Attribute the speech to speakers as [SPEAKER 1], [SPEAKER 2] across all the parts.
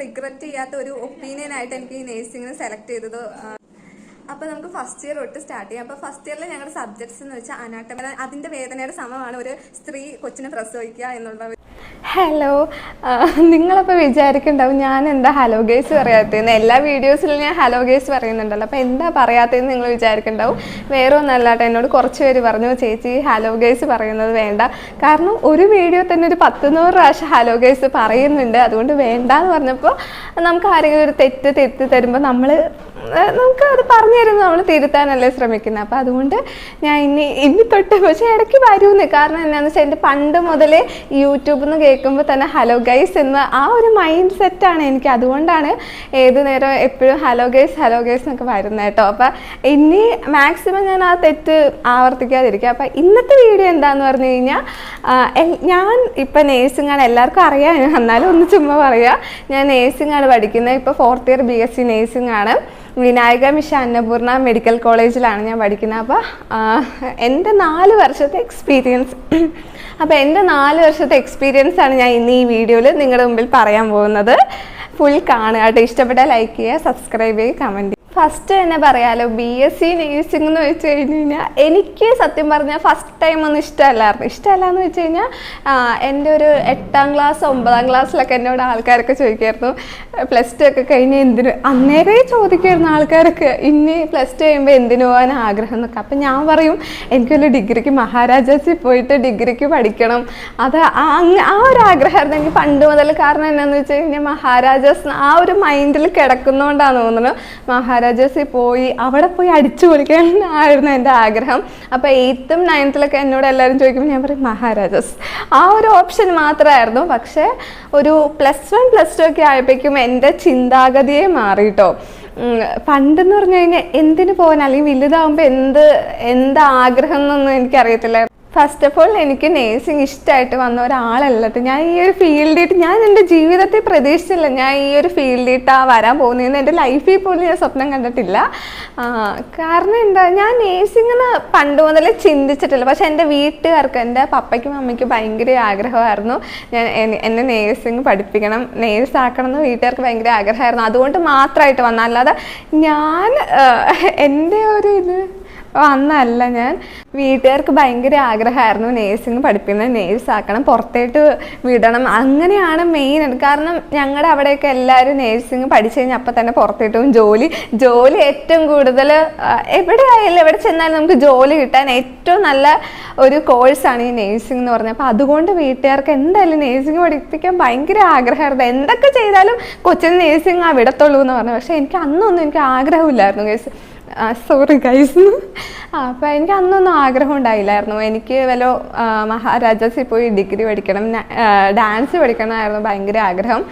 [SPEAKER 1] Regret ചെയ്യാത്ത ഒരു opinion ആയിട്ട് എനിക്ക് ഈ നേഴ്സിംഗിന് സെലക്ട് ചെയ്തത്. അപ്പോൾ നമുക്ക് ഫസ്റ്റ് ഇയർ തൊട്ട് സ്റ്റാർട്ട് ചെയ്യാം. അപ്പോൾ ഫസ്റ്റ് ഇയറിൽ ഞങ്ങളുടെ സബ്ജക്ട്സ് എന്ന് വെച്ചാൽ അനാട്ടമി, അതിൻ്റെ വേദനയുടെ സമമാണ് ഒരു സ്ത്രീ കൊച്ചിനെ പ്രസവിക്കുക എന്നുള്ളത്.
[SPEAKER 2] ഹലോ, നിങ്ങളപ്പോൾ വിചാരിക്കുന്നുണ്ടാവും ഞാൻ എന്താ ഹലോ ഗേസ് പറയാത്തതെന്ന്. എല്ലാ വീഡിയോസിലും ഞാൻ ഹലോ ഗേസ് പറയുന്നുണ്ടല്ലോ, അപ്പോൾ എന്താ പറയാത്തതെന്ന് നിങ്ങൾ വിചാരിക്കുന്നുണ്ടാവും. വേറെ ഒന്നല്ല കേട്ടോ, എന്നോട് കുറച്ച് പേര് പറഞ്ഞു ചേച്ചി ഹലോ ഗേസ് പറയുന്നത് വേണ്ട, കാരണം ഒരു വീഡിയോ തന്നെ ഒരു 100 പ്രാവശ്യം ഹലോ ഗേസ് പറയുന്നുണ്ട്, അതുകൊണ്ട് വേണ്ട എന്ന് പറഞ്ഞപ്പോൾ നമുക്ക് ആരെങ്കിലും ഒരു തെറ്റ് തിരുത്തി തരുമ്പോൾ നമുക്ക് അത് പറഞ്ഞു തരുമ്പോൾ നമ്മൾ തിരുത്താനല്ലേ ശ്രമിക്കുന്നത്. അപ്പോൾ അതുകൊണ്ട് ഞാൻ ഇനി തൊട്ട്, പക്ഷേ ഇടയ്ക്ക് വരുമെന്ന്. കാരണം എന്താണെന്ന് വെച്ചാൽ എൻ്റെ പണ്ട് മുതലേ യൂട്യൂബിൽ നിന്ന് കേൾക്കുമ്പോൾ തന്നെ ഹലോ ഗൈസ് എന്ന ആ ഒരു മൈൻഡ് സെറ്റാണ് എനിക്ക്. അതുകൊണ്ടാണ് ഏത് നേരം എപ്പോഴും ഹലോ ഗൈസ് എന്നൊക്കെ വരുന്നത് കേട്ടോ. അപ്പം ഇനി മാക്സിമം ഞാൻ ആ തെറ്റ് ആവർത്തിക്കാതിരിക്കുക. അപ്പം ഇന്നത്തെ വീഡിയോ എന്താണെന്ന് പറഞ്ഞു കഴിഞ്ഞാൽ, ഞാൻ ഇപ്പം നേഴ്സിംഗാണ്, എല്ലാവർക്കും അറിയാം, എന്നാലും ഒന്ന് ചുമ്മാ പറയുക. ഞാൻ നേഴ്സിംഗാണ് പഠിക്കുന്നത്. ഇപ്പോൾ 4th ഇയർ BSc നേഴ്സിംഗ് ആണ്. വിനായക മിഷൻ അന്നപൂർണ മെഡിക്കൽ കോളേജിലാണ് ഞാൻ പഠിക്കുന്നത്. അപ്പോൾ എൻ്റെ 4 വർഷത്തെ എക്സ്പീരിയൻസ് ആണ് ഞാൻ ഇന്ന് ഈ വീഡിയോയിൽ നിങ്ങളുടെ മുമ്പിൽ പറയാൻ പോകുന്നത്. ഫുൾ കാണുക കേട്ടോ. ഇഷ്ടപ്പെട്ടാൽ ലൈക്ക് ചെയ്യുക, സബ്സ്ക്രൈബ് ചെയ്യുക, കമൻറ്റ് ചെയ്യുക. ഫസ്റ്റ് തന്നെ പറയാലോ, BSc നേഴ്സിംഗ് എന്ന് വെച്ച് കഴിഞ്ഞ് കഴിഞ്ഞാൽ എനിക്ക് സത്യം പറഞ്ഞാൽ ഫസ്റ്റ് ടൈം ഒന്നും ഇഷ്ടമല്ലാന്ന് വെച്ച് കഴിഞ്ഞാൽ, എൻ്റെ ഒരു 8ാം ക്ലാസ് 9ാം ക്ലാസ്സിലൊക്കെ എന്നോട് ആൾക്കാരൊക്കെ ചോദിക്കുമായിരുന്നു +2 ഒക്കെ കഴിഞ്ഞ് എന്തിന്, അന്നേരേ ചോദിക്കുമായിരുന്നു ആൾക്കാരൊക്കെ ഇനി +2 കഴിയുമ്പോൾ എന്തിനു പോകാൻ ആഗ്രഹം എന്നൊക്കെ. അപ്പം ഞാൻ പറയും എനിക്കൊരു ഡിഗ്രിക്ക് മഹാരാജാസിൽ പോയിട്ട് ഡിഗ്രിക്ക് പഠിക്കണം, അത് ആ ഒരു ആഗ്രഹമായിരുന്നു എനിക്ക് പണ്ട് മുതൽ. കാരണം എന്താണെന്ന് വെച്ച് കഴിഞ്ഞാൽ മഹാരാജാസ് ആ ഒരു മൈൻഡിൽ കിടക്കുന്നതുകൊണ്ടാണ് തോന്നുന്നു മഹാരാജാസിൽ പോയി അവിടെ പോയി അടിച്ചു പൊളിക്കാനായിരുന്നു എൻ്റെ ആഗ്രഹം. അപ്പോൾ 8th 9th എന്നോട് എല്ലാവരും ചോദിക്കുമ്പോൾ ഞാൻ പറയും മഹാരാജാസ്, ആ ഒരു ഓപ്ഷൻ മാത്രമായിരുന്നു. പക്ഷേ ഒരു +1 +2 ഒക്കെ ആയപ്പോഴേക്കും എൻ്റെ ചിന്താഗതിയെ മാറിയിട്ടോ. പണ്ടെന്ന് പറഞ്ഞു കഴിഞ്ഞാൽ എന്തിനു പോകാൻ, അല്ലെങ്കിൽ വലുതാകുമ്പോൾ എന്ത് ആഗ്രഹം എന്നൊന്നും എനിക്കറിയത്തില്ല. ഫസ്റ്റ് ഓഫ് ഓൾ എനിക്ക് നേഴ്സിംഗ് ഇഷ്ടമായിട്ട് വന്ന ഒരാളല്ല. ഞാൻ ഈ ഒരു ഫീൽഡിട്ട് ഞാൻ എൻ്റെ ജീവിതത്തിൽ പ്രതീക്ഷിച്ചില്ല ഞാൻ ഈ ഒരു ഫീൽഡിട്ടാണ് വരാൻ പോകുന്നതെന്ന്. എൻ്റെ ലൈഫിൽ പോലും ഞാൻ സ്വപ്നം കണ്ടിട്ടില്ല. കാരണം എന്താ, ഞാൻ നേഴ്സിംഗിന് പണ്ട് മുതലേ ചിന്തിച്ചിട്ടില്ല. പക്ഷെ എൻ്റെ വീട്ടുകാർക്ക്, എൻ്റെ പപ്പയ്ക്കും അമ്മയ്ക്കും ഭയങ്കര ആഗ്രഹമായിരുന്നു എന്നെ നേഴ്സിംഗ് പഠിപ്പിക്കണം, നേഴ്സാക്കണം എന്ന് വീട്ടുകാർക്ക് ഭയങ്കര ആഗ്രഹമായിരുന്നു. അതുകൊണ്ട് മാത്രമായിട്ട് വന്ന, അല്ലാതെ ഞാൻ എൻ്റെ ഒരു വന്നല്ല. ഞാൻ വീട്ടുകാർക്ക് ഭയങ്കര ആഗ്രഹമായിരുന്നു നേഴ്സിംഗ് പഠിപ്പിക്കണം, നേഴ്സാക്കണം, പുറത്തേട്ട് വിടണം, അങ്ങനെയാണ് മെയിൻ. കാരണം ഞങ്ങളുടെ അവിടെയൊക്കെ എല്ലാവരും നേഴ്സിംഗ് പഠിച്ചു കഴിഞ്ഞാൽ അപ്പം തന്നെ പുറത്തേട്ടും ജോലി ഏറ്റവും കൂടുതൽ എവിടെ ചെന്നാലും നമുക്ക് ജോലി കിട്ടാൻ ഏറ്റവും നല്ല ഒരു കോഴ്സാണ് ഈ നേഴ്സിംഗ് എന്ന് പറഞ്ഞത്. അപ്പോൾ അതുകൊണ്ട് വീട്ടുകാർക്ക് എന്തായാലും നേഴ്സിംഗ് പഠിപ്പിക്കാൻ ഭയങ്കര ആഗ്രഹമായിരുന്നു. എന്തൊക്കെ ചെയ്താലും കൊച്ചിന് നേഴ്സിംഗ് വിടത്തുള്ളൂ എന്ന് പറഞ്ഞു. പക്ഷേ എനിക്ക് ആഗ്രഹമില്ലായിരുന്നു ഗൈസ്, സോറി ഗൈസ്. അപ്പോൾ എനിക്ക് അന്നൊന്നും ആഗ്രഹം ഉണ്ടായില്ലായിരുന്നു. എനിക്ക് വല്ല മഹാരാജാസിൽ പോയി ഡിഗ്രി പഠിക്കണം, ഡാൻസ് പഠിക്കണമായിരുന്നു ഭയങ്കര ആഗ്രഹം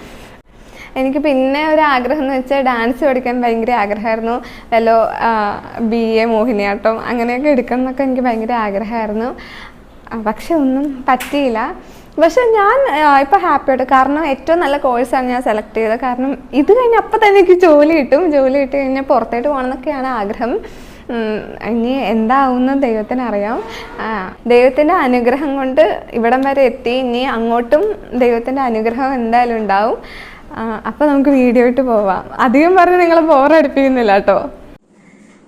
[SPEAKER 2] എനിക്ക്. പിന്നെ ഒരു ആഗ്രഹം എന്ന് വെച്ചാൽ ഡാൻസ് പഠിക്കാൻ ഭയങ്കര ആഗ്രഹമായിരുന്നു. വല്ല BA മോഹിനിയാട്ടം അങ്ങനെയൊക്കെ എടുക്കണം എന്നൊക്കെ എനിക്ക് ഭയങ്കര ആഗ്രഹമായിരുന്നു. പക്ഷെ ഒന്നും പറ്റിയില്ല. പക്ഷെ ഞാൻ ഇപ്പോൾ ഹാപ്പിയായിട്ട്, കാരണം ഏറ്റവും നല്ല കോഴ്സാണ് ഞാൻ സെലക്ട് ചെയ്തത്. കാരണം ഇത് കഴിഞ്ഞാൽ അപ്പം തന്നെ എനിക്ക് ജോലി കിട്ടി കഴിഞ്ഞാൽ പുറത്തേട്ട് പോകണം എന്നൊക്കെയാണ് ആഗ്രഹം. ഇനി എന്താവുമെന്ന് ദൈവത്തിനറിയാം. ദൈവത്തിൻ്റെ അനുഗ്രഹം കൊണ്ട് ഇവിടം വരെ എത്തി. ഇനി അങ്ങോട്ടും ദൈവത്തിൻ്റെ അനുഗ്രഹം എന്തായാലും ഉണ്ടാവും. അപ്പോൾ നമുക്ക് വീഡിയോ ഇട്ട് പോവാം. അധികം പറഞ്ഞ് നിങ്ങളെ ബോറടിപ്പിക്കുന്നില്ല കേട്ടോ.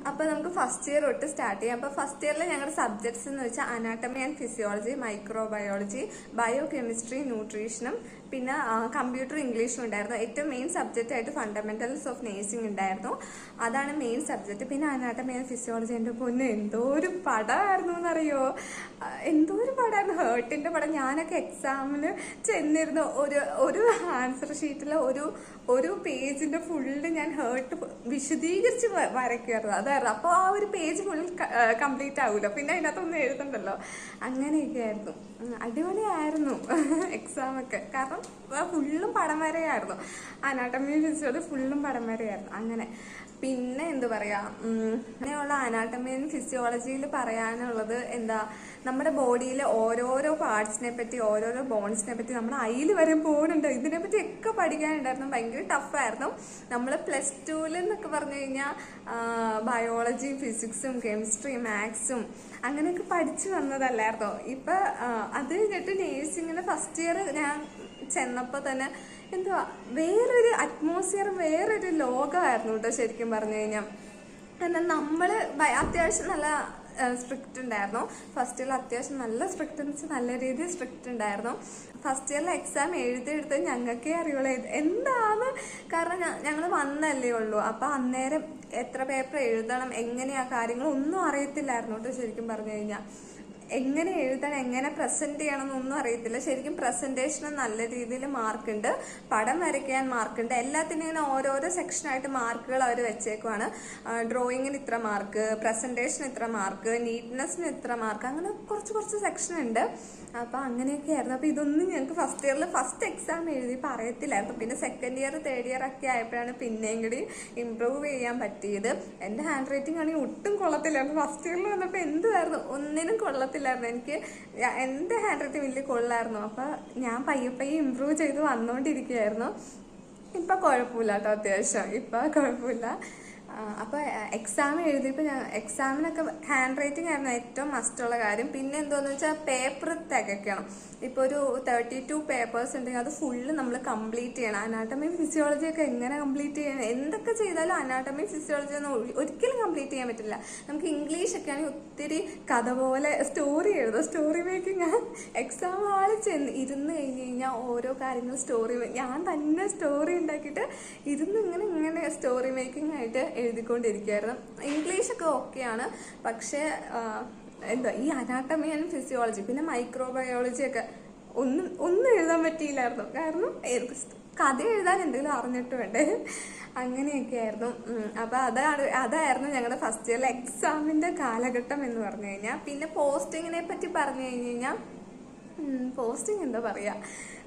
[SPEAKER 1] അപ്പോൾ നമുക്ക് ഫസ്റ്റ് ഇയർ തൊട്ട് സ്റ്റാർട്ട് ചെയ്യാം. അപ്പോൾ ഫസ്റ്റ് ഇയറിൽ ഞങ്ങളുടെ സബ്ജക്ട്സ് എന്ന് വെച്ചാൽ anatomy and physiology, microbiology, biochemistry, ന്യൂട്രീഷനും പിന്നെ കമ്പ്യൂട്ടർ ഇംഗ്ലീഷും ഉണ്ടായിരുന്നു. ഏറ്റവും മെയിൻ സബ്ജക്റ്റ് ആയിട്ട് ഫണ്ടമെന്റൽസ് ഓഫ് നേഴ്സിംഗ് ഉണ്ടായിരുന്നു. അതാണ് മെയിൻ സബ്ജക്റ്റ്. പിന്നെ അനാട്ടമി ആൻഡ് ഫിസിയോളജി, എൻ്റെ പൊന്ന് എന്തോ ഒരു പടമായിരുന്നു എന്നറിയോ, എന്തോ ഒരു പടമായിരുന്നു, ഹേർട്ടിൻ്റെ പടം. ഞാനൊക്കെ എക്സാമിന് ചെന്നിരുന്നു ഒരു ആൻസർ ഷീറ്റിൽ ഒരു പേജിൻ്റെ ഫുള്ള് ഞാൻ ഹേർട്ട് വിശദീകരിച്ച് വരയ്ക്കുമായിരുന്നു. അതായിരുന്നു. അപ്പോൾ ആ ഒരു പേജ് ഫുൾ കംപ്ലീറ്റ് ആവില്ല, പിന്നെ അതിനകത്തൊന്നും എഴുതണ്ടല്ലോ. അങ്ങനെയൊക്കെ ആയിരുന്നു. അടിപൊളിയായിരുന്നു എക്സാമൊക്കെ. കാരണം ഫുള്ളും പടം വരെയായിരുന്നു. അനാട്ടമി ഫിസിയോളജി ഫുള്ളും പടം വരെയായിരുന്നു. അങ്ങനെ പിന്നെ എന്താ പറയുക, അങ്ങനെയുള്ള അനാട്ടമി ഫിസിയോളജിയിൽ പറയാനുള്ളത് എന്താ, നമ്മുടെ ബോഡിയിലെ ഓരോരോ പാർട്സിനെ പറ്റി, ഓരോരോ ബോൺസിനെ പറ്റി നമ്മുടെ അയിൽ വരെ പോകുന്നുണ്ട്. ഇതിനെപ്പറ്റി ഒക്കെ പഠിക്കാനുണ്ടായിരുന്നു. ഭയങ്കര ടഫായിരുന്നു. നമ്മൾ +2 എന്നൊക്കെ പറഞ്ഞു കഴിഞ്ഞാൽ ബയോളജിയും ഫിസിക്സും കെമിസ്ട്രിയും മാത്സും അങ്ങനെയൊക്കെ പഠിച്ചു വന്നതല്ലായിരുന്നോ. ഇപ്പം അത് കഴിഞ്ഞിട്ട് നേഴ്സിങ്ങിന് ഫസ്റ്റ് ഇയർ ഞാൻ ചെന്നപ്പോൾ തന്നെ എന്തുവാ വേറൊരു ഫസ്റ്റ് ഇയർ വേറൊരു ലോകമായിരുന്നു കേട്ടോ ശരിക്കും പറഞ്ഞു കഴിഞ്ഞാൽ. കാരണം നമ്മൾ അത്യാവശ്യം നല്ല സ്ട്രിക്റ്റ് ഉണ്ടായിരുന്നു. ഫസ്റ്റ് ഇയറിൽ അത്യാവശ്യം നല്ല സ്ട്രിക്റ്റ് എന്ന് വെച്ചാൽ നല്ല രീതിയിൽ സ്ട്രിക്റ്റ് ഉണ്ടായിരുന്നു. ഫസ്റ്റ് ഇയറിൽ എക്സാം എഴുതിയെടുത്ത് ഞങ്ങൾക്കേ അറിയുള്ളൂ എന്താണ്. കാരണം ഞങ്ങൾ വന്നല്ലേ ഉള്ളൂ. അപ്പം അന്നേരം എത്ര പേപ്പർ എഴുതണം, എങ്ങനെയാ കാര്യങ്ങൾ ഒന്നും അറിയത്തില്ലായിരുന്നു കേട്ടോ ശരിക്കും പറഞ്ഞു കഴിഞ്ഞാൽ. എങ്ങനെ എഴുതണം, എങ്ങനെ പ്രസന്റ് ചെയ്യണം എന്നൊന്നും അറിയത്തില്ല. ശരിക്കും പ്രസന്റേഷന് നല്ല രീതിയിൽ മാർക്കുണ്ട്, പടം വരയ്ക്കാൻ മാർക്കുണ്ട്, എല്ലാത്തിനും ഇങ്ങനെ ഓരോരോ സെക്ഷനായിട്ട് മാർക്കുകൾ അവർ വെച്ചേക്കുവാണ്. ഡ്രോയിങ്ങിന് ഇത്ര മാർക്ക്, പ്രസന്റേഷന് ഇത്ര മാർക്ക്, നീറ്റ്നെസ്സിന് ഇത്ര മാർക്ക്, അങ്ങനെ കുറച്ച് സെക്ഷൻ ഉണ്ട്. അപ്പം അങ്ങനെയൊക്കെ ആയിരുന്നു. അപ്പം ഇതൊന്നും ഞങ്ങൾക്ക് ഫസ്റ്റ് ഇയറിൽ ഫസ്റ്റ് എക്സാം എഴുതിയപ്പോൾ അറിയത്തില്ലായിരുന്നു. പിന്നെ സെക്കൻഡ് ഇയർ തേർഡ് ഇയർ ഒക്കെ ആയപ്പോഴാണ് പിന്നെയും കൂടി ഇമ്പ്രൂവ് ചെയ്യാൻ പറ്റിയത്. എൻ്റെ ഹാൻഡ് റൈറ്റിംഗ് ആണെങ്കിൽ ഒട്ടും കൊള്ളത്തില്ലായിരുന്നു. ഫസ്റ്റ് ഇയറിൽ വന്നപ്പോൾ എന്തുമായിരുന്നു, ഒന്നിനും കൊള്ളത്തില്ലായിരുന്നു. എനിക്ക് എൻ്റെ ഹാൻഡ് റൈറ്റിംഗ് വലിയ കൊള്ളായിരുന്നു. അപ്പം ഞാൻ പയ്യെ ഇമ്പ്രൂവ് ചെയ്ത് വന്നുകൊണ്ടിരിക്കുകയായിരുന്നു. ഇപ്പം കുഴപ്പമില്ല കേട്ടോ, അത്യാവശ്യം ഇപ്പം കുഴപ്പമില്ല. അപ്പോൾ എക്സാം എഴുതിയപ്പോൾ എക്സാമിനൊക്കെ ഹാൻഡ് റൈറ്റിംഗ് ആയിരുന്നു ഏറ്റവും മസ്റ്റുള്ള കാര്യം. പിന്നെ എന്തോന്ന് വെച്ചാൽ പേപ്പർ തികയ്ക്കണം. ഇപ്പോൾ ഒരു 32 പേപ്പേഴ്സ് ഉണ്ടെങ്കിൽ അത് ഫുള്ള് നമ്മൾ കംപ്ലീറ്റ് ചെയ്യണം. അനാട്ടമി ഫിസിയോളജി ഒക്കെ എങ്ങനെ കംപ്ലീറ്റ് ചെയ്യണം, എന്തൊക്കെ ചെയ്താലും അനാട്ടമി ഫിസിയോളജി ഒന്നും ഒരിക്കലും കംപ്ലീറ്റ് ചെയ്യാൻ പറ്റില്ല. നമുക്ക് ഇംഗ്ലീഷ് ഒക്കെ ആണെങ്കിൽ ഒത്തിരി കഥ പോലെ സ്റ്റോറി എഴുതും. സ്റ്റോറി മേക്കിംഗ് എക്സാം ഹാളിൽ ഇരുന്ന് കഴിഞ്ഞ് കഴിഞ്ഞാൽ ഓരോ കാര്യങ്ങൾ ഞാൻ തന്നെ സ്റ്റോറി ഉണ്ടാക്കിയിട്ട് ഇങ്ങനെ സ്റ്റോറി മേക്കിംഗ് ആയിട്ട് എഴുതിക്കൊണ്ടിരിക്കുകയായിരുന്നു. ഇംഗ്ലീഷൊക്കെ ഓക്കെയാണ്. പക്ഷേ ഈ അനാട്ടമി ആൻഡ് ഫിസിയോളജി പിന്നെ മൈക്രോബയോളജി ഒക്കെ ഒന്നും എഴുതാൻ പറ്റിയില്ലായിരുന്നു. കാരണം കഥ എഴുതാൻ എന്തെങ്കിലും അറിഞ്ഞിട്ട് വേണ്ടേ, അങ്ങനെയൊക്കെ ആയിരുന്നു. അപ്പം അതായിരുന്നു ഞങ്ങളുടെ ഫസ്റ്റ് ഇയറിലെ എക്സാമിൻ്റെ കാലഘട്ടം എന്ന് പറഞ്ഞു കഴിഞ്ഞാൽ. പിന്നെ പോസ്റ്റിങ്ങിനെ പറ്റി പറഞ്ഞു കഴിഞ്ഞാൽ പോസ്റ്റിംഗ് എന്താ പറയുക,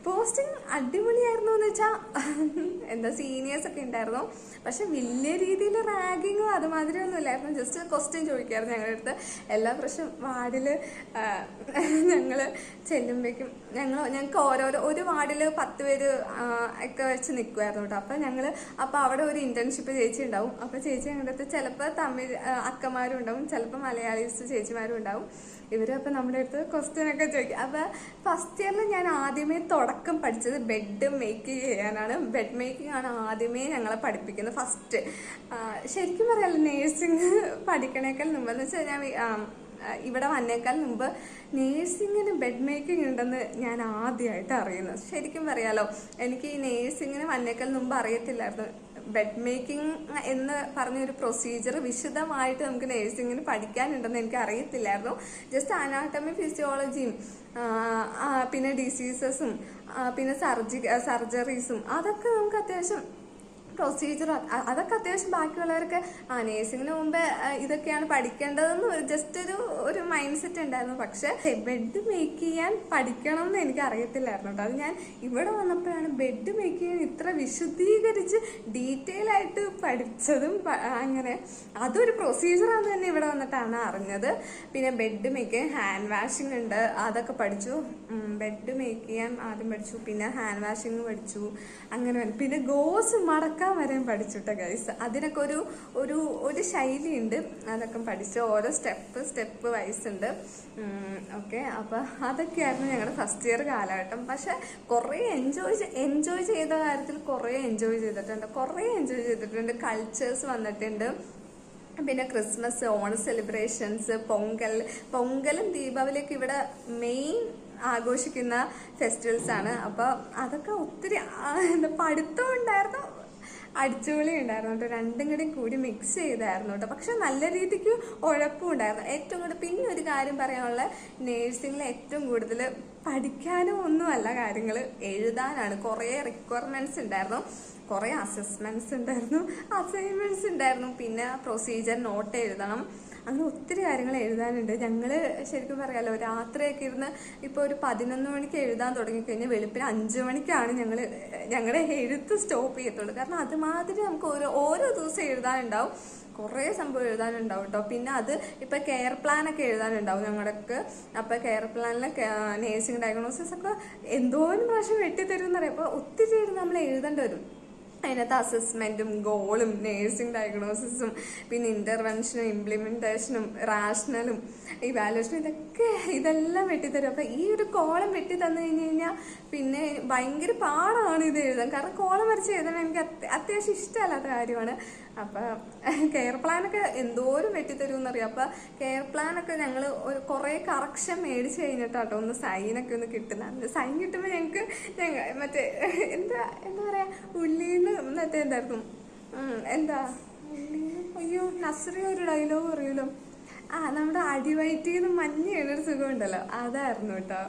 [SPEAKER 1] പോസ്റ്റിംഗ് അടിപൊളിയായിരുന്നു എന്ന് വെച്ചാൽ സീനിയേഴ്സൊക്കെ ഉണ്ടായിരുന്നു. പക്ഷെ വലിയ രീതിയിൽ റാഗിങ്ങോ അതുമാതിരി ഒന്നും ഇല്ലായിരുന്നു. ജസ്റ്റ് ക്വസ്റ്റ്യൻ ചോദിക്കായിരുന്നു ഞങ്ങളുടെ അടുത്ത്. എല്ലാ പ്രാവശ്യം വാർഡിൽ ഞങ്ങൾ ചെല്ലുമ്പോഴേക്കും ഞങ്ങൾക്ക് ഒരു വാർഡിൽ 10 പേര് ഒക്കെ വെച്ച് നിൽക്കുമായിരുന്നു കേട്ടോ. അപ്പോൾ അവിടെ ഒരു ഇന്റേൺഷിപ്പ് ചേച്ചി ഉണ്ടാവും. അപ്പോൾ ചേച്ചി ഞങ്ങളുടെ അടുത്ത് ചിലപ്പോൾ തമിഴ് അക്കമാരും ഉണ്ടാവും, ചിലപ്പോൾ മലയാളീസ് ചേച്ചിമാരും ഉണ്ടാവും. ഇവരപ്പോൾ നമ്മുടെ അടുത്ത് ക്വസ്റ്റ്യൻ ഒക്കെ ചോദിക്കും. അപ്പോൾ ഫസ്റ്റ് ഇയറിൽ ഞാൻ ആദ്യമേ തുടക്കം പഠിച്ചത് ബെഡ് മേക്ക് ചെയ്യാനാണ്. ബെഡ് മേക്കിംഗ് ആണ് ആദ്യമേ ഞങ്ങളെ പഠിപ്പിക്കുന്നത് ഫസ്റ്റ്. ശരിക്കും പറയാമല്ലോ, നേഴ്സിംഗ് പഠിക്കണേക്കാൾ മുമ്പെന്ന് വെച്ചാൽ ഞാൻ ഇവിടെ വന്നേക്കാൾ മുമ്പ് നേഴ്സിങ്ങിന് ബെഡ് മേക്കിംഗ് ഉണ്ടെന്ന് ഞാൻ ആദ്യമായിട്ട് അറിയുന്നത്. ശരിക്കും പറയാലോ, എനിക്ക് ഈ നേഴ്സിങ്ങിന് വന്നേക്കാൾ മുമ്പ് അറിയത്തില്ലായിരുന്നു. ബെഡ് മേക്കിംഗ് എന്ന് പറഞ്ഞൊരു പ്രൊസീജിയർ വിശദമായിട്ട് നമുക്ക് നേഴ്സിങ്ങിന് പഠിക്കാനുണ്ടെന്ന് എനിക്ക് അറിയത്തില്ലായിരുന്നു. ജസ്റ്റ് അനാട്ടമി ഫിസിയോളജിയും പിന്നെ ഡിസീസസും പിന്നെ സർജറീസും അതൊക്കെ നമുക്ക് അത്യാവശ്യം പ്രൊസീജിയർ അതൊക്കെ അത്യാവശ്യം ബാക്കിയുള്ളവർക്ക് നേഴ്സിങ്ങിന് മുമ്പേ ഇതൊക്കെയാണ് പഠിക്കേണ്ടതെന്ന് ജസ്റ്റ് ഒരു മൈൻഡ് സെറ്റ് ഉണ്ടായിരുന്നു. പക്ഷെ ബെഡ് മേക്ക് ചെയ്യാൻ പഠിക്കണം എന്ന് എനിക്ക് അറിയത്തില്ലായിരുന്നു കേട്ടോ. അത് ഞാൻ ഇവിടെ വന്നപ്പോഴാണ് ബെഡ് മേക്ക് ചെയ്യാൻ ഇത്ര വിശദീകരിച്ച് ഡീറ്റെയിൽ ആയിട്ട് പഠിച്ചതും. അങ്ങനെ അതൊരു പ്രൊസീജിയറാന്ന് തന്നെ ഇവിടെ വന്നിട്ടാണ് അറിഞ്ഞത്. പിന്നെ ബെഡ് മേക്ക് ഹാൻഡ് വാഷിംഗ് ഉണ്ട്, അതൊക്കെ പഠിച്ചു. ബെഡ് മേക്ക് ചെയ്യാൻ ആദ്യം പഠിച്ചു, പിന്നെ ഹാൻഡ് വാഷിംഗ് പഠിച്ചു. അങ്ങനെ പിന്നെ ഗോസ് മടക്കാൻ വരെയും പഠിച്ചുട്ടോ ഗൈസ്. അതിനൊക്കെ ഒരു ശൈലിയുണ്ട്, അതൊക്കെ പഠിച്ചു. ഓരോ സ്റ്റെപ്പ് വൈസ് ഉണ്ട്. ഓക്കെ, അപ്പോൾ അതൊക്കെയായിരുന്നു ഞങ്ങളുടെ ഫസ്റ്റ് ഇയർ കാലഘട്ടം. പക്ഷെ കുറേ എൻജോയ് ചെയ്ത കാര്യത്തിൽ കുറേ എൻജോയ് ചെയ്തിട്ടുണ്ട്. കൾച്ചേഴ്സ് വന്നിട്ടുണ്ട്. പിന്നെ ക്രിസ്മസ്, ഓണം സെലിബ്രേഷൻസ്, പൊങ്കലും ദീപാവലിയൊക്കെ ഇവിടെ മെയിൻ ആഘോഷിക്കുന്ന ഫെസ്റ്റിവൽസ് ആണ്. അപ്പോൾ അതൊക്കെ ഒത്തിരി പഠിത്തം ഉണ്ടായിരുന്നു, അടിച്ചുപൊളി ഉണ്ടായിരുന്നു കേട്ടോ. രണ്ടും കൂടി മിക്സ് ചെയ്തായിരുന്നു കേട്ടോ. പക്ഷെ നല്ല രീതിക്ക് ഉഴപ്പും ഉണ്ടായിരുന്നു. ഏറ്റവും കൂടുതൽ പിന്നെ ഒരു കാര്യം പറയാനുള്ള, നേഴ്സിംഗിൽ ഏറ്റവും കൂടുതൽ പഠിക്കാനും ഒന്നുമല്ല കാര്യങ്ങൾ, എഴുതാനാണ്. കുറേ റിക്വയർമെന്റ്സ് ഉണ്ടായിരുന്നു, കുറേ അസസ്മെന്റ്സ് ഉണ്ടായിരുന്നു, അസൈൻമെന്റ്സ് ഉണ്ടായിരുന്നു. പിന്നെ പ്രൊസീജിയർ നോട്ട് എഴുതണം, അങ്ങനെ ഒത്തിരി കാര്യങ്ങൾ എഴുതാനുണ്ട്. ഞങ്ങൾ ശരിക്കും പറയാമല്ലോ, രാത്രിയൊക്കെ ഇരുന്ന് ഇപ്പോൾ ഒരു 11 മണിക്ക് എഴുതാൻ തുടങ്ങിക്കഴിഞ്ഞാൽ വെളുപ്പിന് 5 മണിക്കാണ് ഞങ്ങളുടെ എഴുത്ത് സ്റ്റോപ്പ് ചെയ്യത്തുള്ളൂ. കാരണം അതുമാതിരി നമുക്ക് ഓരോ ദിവസം എഴുതാനുണ്ടാവും, കുറേ സംഭവം എഴുതാനുണ്ടാവും കേട്ടോ. പിന്നെ അത് ഇപ്പം കെയർ പ്ലാനൊക്കെ എഴുതാനുണ്ടാവും ഞങ്ങൾക്ക്. അപ്പം കെയർ പ്ലാനിൽ നേഴ്സിംഗ് ഡയഗ്നോസിസ് ഒക്കെ എന്തോരം പ്രാവശ്യം വെട്ടിത്തരും എന്നറിയാം. അപ്പോൾ ഒത്തിരി നമ്മൾ എഴുതേണ്ടി വരും. അതിനകത്ത് അസസ്മെൻറ്റും ഗോളും നേഴ്സിംഗ് ഡയഗ്നോസിസും പിന്നെ ഇൻ്റർവെൻഷനും ഇംപ്ലിമെൻറ്റേഷനും റാഷണലും ഇവാലുവേഷനും ഇതെല്ലാം വെട്ടിത്തരും. അപ്പം ഈ ഒരു കോളം വെട്ടി തന്നു കഴിഞ്ഞ് കഴിഞ്ഞാൽ പിന്നെ ഭയങ്കര പാടാണ് ഇത് എഴുതാൻ. കാരണം കോളം വരച്ച് എഴുതാൻ എനിക്ക് അത്യാവശ്യം ഇഷ്ടമല്ലാത്ത കാര്യമാണ്. അപ്പം കെയർ പ്ലാനൊക്കെ എന്തോരം വെട്ടിത്തരും എന്നറിയാം. അപ്പം കെയർ പ്ലാനൊക്കെ ഞങ്ങൾ കുറേ കറക്ഷൻ മേടിച്ച് കഴിഞ്ഞിട്ടാട്ടോ ഒന്ന് സൈനൊക്കെ ഒന്ന് കിട്ടുന്നത്. സൈൻ കിട്ടുമ്പോൾ ഞങ്ങൾക്ക് മറ്റേ എന്താ പറയുക ഉള്ളിന്ന് മറ്റേ എന്തായിരുന്നു അയ്യോ നസ്രി ഒരു ഡയലോഗ് പറയുമല്ലോ, നമ്മുടെ അടിവയറ്റിന്ന് മഞ്ഞ എഴുന്നൊരു സുഖം ഉണ്ടല്ലോ, അതായിരുന്നു കേട്ടോ.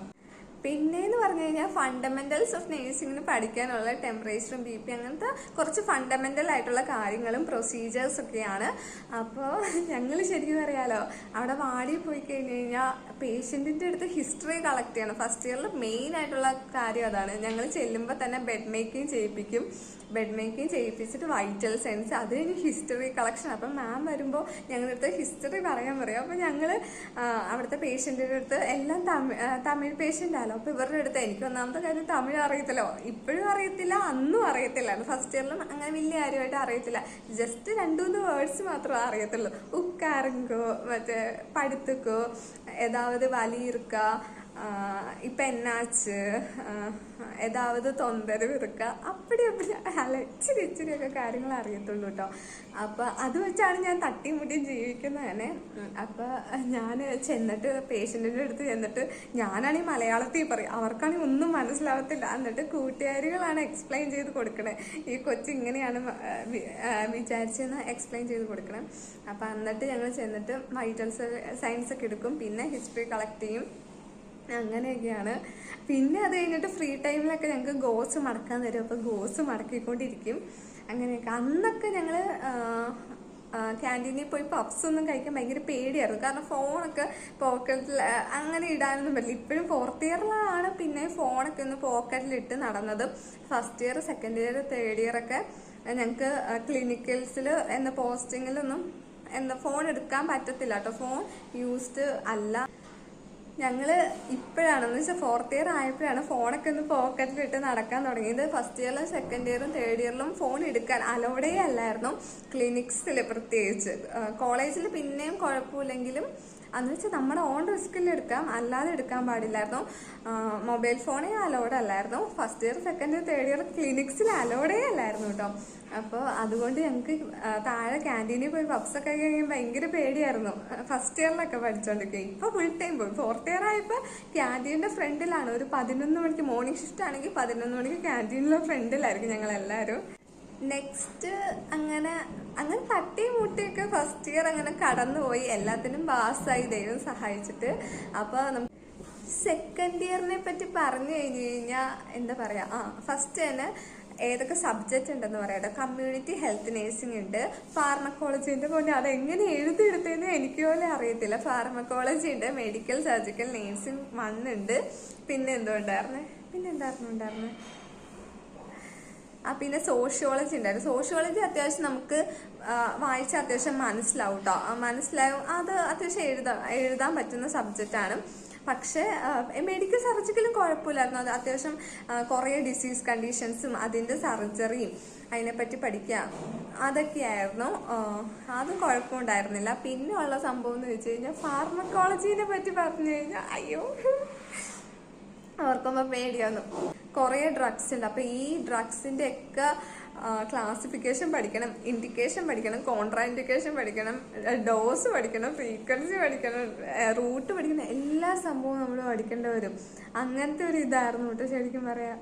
[SPEAKER 1] പിന്നെയെന്ന് പറഞ്ഞു കഴിഞ്ഞാൽ ഫണ്ടമെന്റൽസ് ഓഫ് നേഴ്സിംഗിന് പഠിക്കാനുള്ള ടെമ്പറേച്ചറും BP അങ്ങനത്തെ കുറച്ച് ഫണ്ടമെന്റൽ ആയിട്ടുള്ള കാര്യങ്ങളും പ്രൊസീജിയേഴ്സ് ഒക്കെയാണ്. അപ്പോൾ ഞങ്ങൾ ശരിക്കും അറിയാലോ അവിടെ വാടി പോയി കഴിഞ്ഞ് കഴിഞ്ഞാൽ പേഷ്യൻറ്റിൻ്റെ അടുത്ത് ഹിസ്റ്ററി കളക്ട് ചെയ്യണം. ഫസ്റ്റ് ഇയറിൽ മെയിൻ ആയിട്ടുള്ള കാര്യം അതാണ്. ഞങ്ങൾ ചെല്ലുമ്പോൾ തന്നെ ബെഡ് മേക്കിംഗ് ചെയ്യിപ്പിക്കും. ബെഡ് മേക്കിംഗ് ചെയ്യിപ്പിച്ചിട്ട് വൈറ്റൽ സയൻസ്, അത് കഴിഞ്ഞ് ഹിസ്റ്ററി കളക്ഷൻ. അപ്പം മാം വരുമ്പോൾ ഞങ്ങളുടെ അടുത്ത് ഹിസ്റ്ററി പറയാൻ പറയും. അപ്പം ഞങ്ങൾ അവിടുത്തെ പേഷ്യൻറ്റിൻ്റെ അടുത്ത് എല്ലാം തമിഴ് പേഷ്യൻ്റ് ആണല്ലോ. അപ്പോൾ ഇവരുടെ അടുത്ത് എനിക്ക് ഒന്നാമത്തെ കാര്യം തമിഴ് അറിയത്തില്ലോ, ഇപ്പോഴും അറിയത്തില്ല, അന്നും അറിയത്തില്ലായിരുന്നു. ഫസ്റ്റ് ഇയറിലും അങ്ങനെ വലിയ കാര്യമായിട്ട് അറിയത്തില്ല. ജസ്റ്റ് 2-3 വേർഡ്സ് മാത്രമേ അറിയത്തുള്ളൂ. ഉക്കാറുങ്കോ, മറ്റേ പടുത്തുക്കോ, ഏതാവത് വലിയിരുക്ക, ഇപ്പം എന്നാച്ച്, ഏതാവത് തൊന്തരവ് ഇറുക്ക, അപ്പടി അല്ല ഇച്ചിരിയൊക്കെ കാര്യങ്ങൾ അറിയത്തുള്ളൂ കേട്ടോ. അപ്പം അത് വെച്ചാണ് ഞാൻ തട്ടിമുട്ടി ജീവിക്കുന്നത് തന്നെ. അപ്പം ഞാൻ ചെന്നിട്ട് പേഷ്യൻറ്റിൻ്റെ അടുത്ത് ചെന്നിട്ട് ഞാനാണെങ്കിൽ മലയാളത്തിൽ പറയും, അവർക്കാണെങ്കിൽ ഒന്നും മനസ്സിലാവത്തില്ല. എന്നിട്ട് കൂട്ടുകാരികളാണ് എക്സ്പ്ലെയിൻ ചെയ്ത് കൊടുക്കണേ, ഈ കൊച്ചു ഇങ്ങനെയാണ് വിചാരിച്ചെന്ന് എക്സ്പ്ലെയിൻ ചെയ്ത് കൊടുക്കണേ. അപ്പം എന്നിട്ട് ഞങ്ങൾ ചെന്നിട്ട് വൈറ്റൽ സയൻസ് ഒക്കെ എടുക്കും, പിന്നെ ഹിസ്റ്ററി കളക്ട് ചെയ്യും, അങ്ങനെയൊക്കെയാണ്. പിന്നെ അത് കഴിഞ്ഞിട്ട് ഫ്രീ ടൈമിലൊക്കെ ഞങ്ങൾക്ക് ഗോസ് മടക്കാൻ തരും. അപ്പോൾ ഗോസ് മടക്കിക്കൊണ്ടിരിക്കും, അങ്ങനെയൊക്കെ. അന്നൊക്കെ ഞങ്ങൾ ക്യാൻറ്റീനിൽ പോയി പപ്സ് ഒന്നും കഴിക്കാൻ ഭയങ്കര പേടിയായിരുന്നു. കാരണം ഫോണൊക്കെ പോക്കറ്റിൽ അങ്ങനെ ഇടാനൊന്നും പറ്റില്ല. ഇപ്പോഴും 4th ഇയറിലാണ് പിന്നെ ഫോണൊക്കെ ഒന്ന് പോക്കറ്റിലിട്ട് നടന്നത്. First year, second year, third year ഒക്കെ ഞങ്ങൾക്ക് ക്ലിനിക്കൽസിൽ പോസ്റ്റിങ്ങിലൊന്നും ഫോൺ എടുക്കാൻ പറ്റത്തില്ല കേട്ടോ. ഫോൺ യൂസ്ഡ് അല്ല. ഞങ്ങൾ ഇപ്പോഴാണെന്ന് വെച്ചാൽ 4th ഇയർ ആയപ്പോഴാണ് ഫോണൊക്കെ ഒന്ന് പോക്കറ്റിലിട്ട് നടക്കാൻ തുടങ്ങിയത്. ഫസ്റ്റ് ഇയറിലും സെക്കൻഡ് ഇയറും തേർഡ് ഇയറിലും ഫോൺ എടുക്കാൻ അലോഡേ അല്ലായിരുന്നു, ക്ലിനിക്സിൽ പ്രത്യേകിച്ച്. കോളേജിൽ പിന്നെയും കുഴപ്പമില്ലെങ്കിലും അന്ന് വെച്ചാൽ നമ്മുടെ ഓൺ റിസ്കിൽ എടുക്കാം, അല്ലാതെ എടുക്കാൻ പാടില്ലായിരുന്നു. മൊബൈൽ ഫോണേ അലോഡ് അല്ലായിരുന്നു. First year, second year, third year ക്ലിനിക്സിൽ അലോഡേ അല്ലായിരുന്നു കേട്ടോ. അപ്പോൾ അതുകൊണ്ട് ഞങ്ങൾക്ക് താഴെ ക്യാൻറ്റീനിൽ പോയി പപ്സൊക്കെ കഴിക്കാൻ ഭയങ്കര പേടിയായിരുന്നു ഫസ്റ്റ് ഇയറിലൊക്കെ പഠിച്ചുകൊണ്ടിരിക്കുക. ഇപ്പോൾ ഫുൾ ടൈം പോയി. 4th ഇയർ ആയപ്പോൾ ക്യാൻറ്റീനിൻ്റെ ഫ്രണ്ടിലാണ്. ഒരു 11 മണിക്ക് മോർണിംഗ് ഷിഫ്റ്റ് ആണെങ്കിൽ 11 മണിക്ക് ക്യാൻറ്റീനിലെ ഫ്രണ്ടിലായിരിക്കും ഞങ്ങളെല്ലാവരും. നെക്സ്റ്റ് അങ്ങനെ തട്ടിയും മുട്ടിയൊക്കെ ഫസ്റ്റ് ഇയർ അങ്ങനെ കടന്നുപോയി, എല്ലാത്തിനും പാസ്സായി ദൈവം സഹായിച്ചിട്ട്. അപ്പോൾ നമുക്ക് സെക്കൻഡ് ഇയറിനെ പറ്റി പറഞ്ഞു കഴിഞ്ഞ് കഴിഞ്ഞാൽ എന്താ പറയുക, ഫസ്റ്റ് തന്നെ ഏതൊക്കെ സബ്ജക്റ്റ് ഉണ്ടെന്ന് പറയാട്ടോ. കമ്മ്യൂണിറ്റി ഹെൽത്ത് നേഴ്സിംഗ് ഉണ്ട്, ഫാർമക്കോളജിൻ്റെ പോലെ അതെങ്ങനെ എഴുതിയെടുത്തതെന്ന് എനിക്ക് പോലും അറിയത്തില്ല. ഫാർമക്കോളജി ഉണ്ട്, മെഡിക്കൽ സർജിക്കൽ നേഴ്സിംഗ് 1 ഉണ്ട്. പിന്നെ എന്തായിരുന്നു പിന്നെ സോഷ്യോളജി ഉണ്ടായിരുന്നു. സോഷ്യോളജി അത്യാവശ്യം നമുക്ക് വായിച്ച അത്യാവശ്യം മനസ്സിലാവും കേട്ടോ, മനസ്സിലാവും. അത് അത്യാവശ്യം എഴുതാൻ പറ്റുന്ന സബ്ജക്റ്റാണ്. പക്ഷേ മെഡിക്കൽ സർജിക്കലും കുഴപ്പമില്ലായിരുന്നു. അത് അത്യാവശ്യം കുറേ ഡിസീസ് കണ്ടീഷൻസും അതിൻ്റെ സർജറിയും അതിനെപ്പറ്റി പഠിക്കാം, അതൊക്കെയായിരുന്നു. അതും കുഴപ്പമുണ്ടായിരുന്നില്ല. പിന്നെ ഉള്ള സംഭവം എന്ന് വെച്ച് കഴിഞ്ഞാൽ ഫാർമക്കോളജീനെ പറ്റി പറഞ്ഞു കഴിഞ്ഞാൽ അയ്യോ ഓർക്കുമ്പോൾ പേടിയാന്നു. കുറേ ഡ്രഗ്സ് ഉണ്ട്. അപ്പോൾ ഈ ഡ്രഗ്സിൻ്റെ ഒക്കെ ക്ലാസിഫിക്കേഷൻ പഠിക്കണം, ഇൻഡിക്കേഷൻ പഠിക്കണം, കോൺട്രാ ഇൻഡിക്കേഷൻ പഠിക്കണം, ഡോസ് പഠിക്കണം, ഫ്രീക്വൻസി പഠിക്കണം, റൂട്ട് പഠിക്കണം, എല്ലാ സംഭവവും നമ്മൾ പഠിക്കേണ്ടി വരും. അങ്ങനത്തെ ഒരു ഇതായിരുന്നു കേട്ടോ ശരിക്കും പറയാം.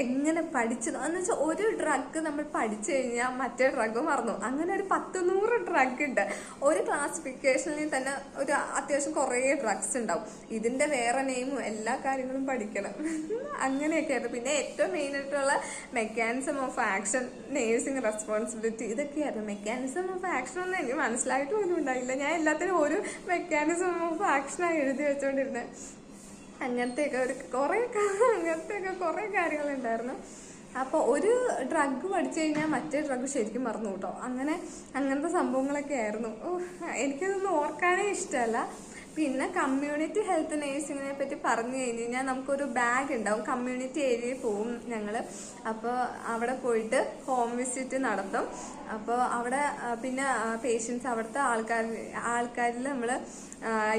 [SPEAKER 1] എങ്ങനെ പഠിച്ചത് എന്ന് വെച്ചാൽ ഒരു ഡ്രഗ് നമ്മൾ പഠിച്ചു കഴിഞ്ഞാൽ മറ്റേ ഡ്രഗ് മറന്നു. അങ്ങനെ ഒരു 100 ഡ്രഗ് ഉണ്ട്. ഒരു ക്ലാസിഫിക്കേഷനിൽ തന്നെ ഒരു അത്യാവശ്യം കുറേ ഡ്രഗ്സ് ഉണ്ടാവും. ഇതിൻ്റെ വേറെ നെയിമും എല്ലാ കാര്യങ്ങളും പഠിക്കണം. അങ്ങനെയൊക്കെയായിരുന്നു. പിന്നെ ഏറ്റവും മെയിനായിട്ടുള്ള mechanism of action, nursing responsibility, ഇതൊക്കെയായിരുന്നു. മെക്കാനിസം ഓഫ് ആക്ഷൻ ഒന്നും എനിക്ക് മനസ്സിലായിട്ട് പോലും ഉണ്ടായില്ല. ഞാൻ എല്ലാത്തിനും ഒരു മെക്കാനിസം ഓഫ് ആക്ഷനാണ് എഴുതി വെച്ചുകൊണ്ടിരുന്നത്. അങ്ങനത്തെയൊക്കെ കുറേ കാര്യങ്ങളുണ്ടായിരുന്നു. അപ്പോൾ ഒരു ഡ്രഗ് പഠിച്ചു കഴിഞ്ഞാൽ മറ്റേ ഡ്രഗ് ശരിക്കും മറന്നു കേട്ടോ. അങ്ങനത്തെ സംഭവങ്ങളൊക്കെ ആയിരുന്നു. എനിക്കതൊന്നും ഓർക്കാനേ ഇഷ്ടമല്ല. പിന്നെ കമ്മ്യൂണിറ്റി ഹെൽത്ത് നേഴ്സിങ്ങിനെ പറ്റി പറഞ്ഞു കഴിഞ്ഞ് കഴിഞ്ഞാൽ നമുക്കൊരു ബാഗ് ഉണ്ടാവും. കമ്മ്യൂണിറ്റി ഏരിയയിൽ പോവും ഞങ്ങൾ. അപ്പോൾ അവിടെ പോയിട്ട് ഹോം വിസിറ്റ് നടത്തും. അപ്പോൾ അവിടെ പിന്നെ പേഷ്യൻസ് അവിടുത്തെ ആൾക്കാരിൽ നമ്മൾ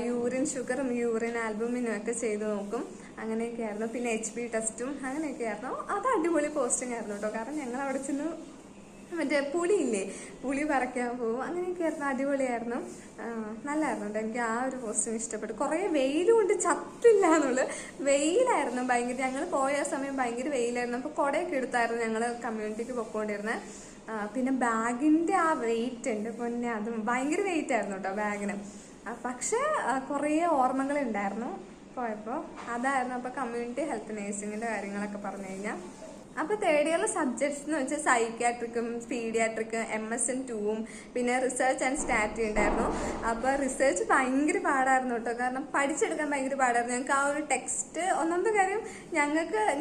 [SPEAKER 1] യൂറിൻ ഷുഗറും യൂറിൻ ആൽബുമിനും ഒക്കെ ചെയ്ത് നോക്കും. അങ്ങനെയൊക്കെയായിരുന്നു. പിന്നെ HB ടെസ്റ്റും അങ്ങനെയൊക്കെയായിരുന്നു. അത് അടിപൊളി പോസ്റ്റിംഗ് ആയിരുന്നു കേട്ടോ. കാരണം ഞങ്ങൾ അവിടെ ചെന്ന് മറ്റേ പുളി പറിക്കാൻ പോകും. അങ്ങനെയൊക്കെയായിരുന്നു. അടിപൊളിയായിരുന്നു. നല്ലായിരുന്നു കേട്ടോ. എനിക്ക് ആ ഒരു പോസ്റ്റിംഗ് ഇഷ്ടപ്പെട്ടു. കുറേ വെയിലും കൊണ്ട് ചത്തില്ല എന്നുള്ളത്. വെയിലായിരുന്നു ഭയങ്കര. ഞങ്ങൾ പോയ സമയം ഭയങ്കര വെയിലായിരുന്നു. അപ്പോൾ കുടയൊക്കെ എടുത്തായിരുന്നു ഞങ്ങൾ കമ്മ്യൂണിറ്റിക്ക് പൊക്കോണ്ടിരുന്നത്. പിന്നെ ബാഗിൻ്റെ ആ വെയിറ്റ് ഉണ്ട് പൊന്നെ, അതും ഭയങ്കര വെയിറ്റ് ആയിരുന്നു കേട്ടോ ബാഗിന്. പക്ഷേ കുറേ ഓർമ്മകളുണ്ടായിരുന്നു പോയപ്പോൾ. അതായിരുന്നു അപ്പോൾ കമ്മ്യൂണിറ്റി ഹെൽത്ത് നേഴ്സിങ്ങിൻ്റെ കാര്യങ്ങളൊക്കെ പറഞ്ഞു കഴിഞ്ഞാൽ. അപ്പോൾ തേർഡ് ഇയറിലെ സബ്ജക്ട്സ് എന്ന് വെച്ചാൽ സൈക്യാട്രിക്കും പീഡിയാട്രിക്കും MSN 2ഉം പിന്നെ റിസർച്ച് ആൻഡ് സ്റ്റാറ്റി ഉണ്ടായിരുന്നു. അപ്പോൾ റിസർച്ച് ഭയങ്കര പാടായിരുന്നു കേട്ടോ. കാരണം പഠിച്ചെടുക്കാൻ ഭയങ്കര പാടായിരുന്നു. ഞങ്ങൾക്ക് ആ ഒരു ടെക്സ്റ്റ്, ഒന്നാമത്തെ കാര്യം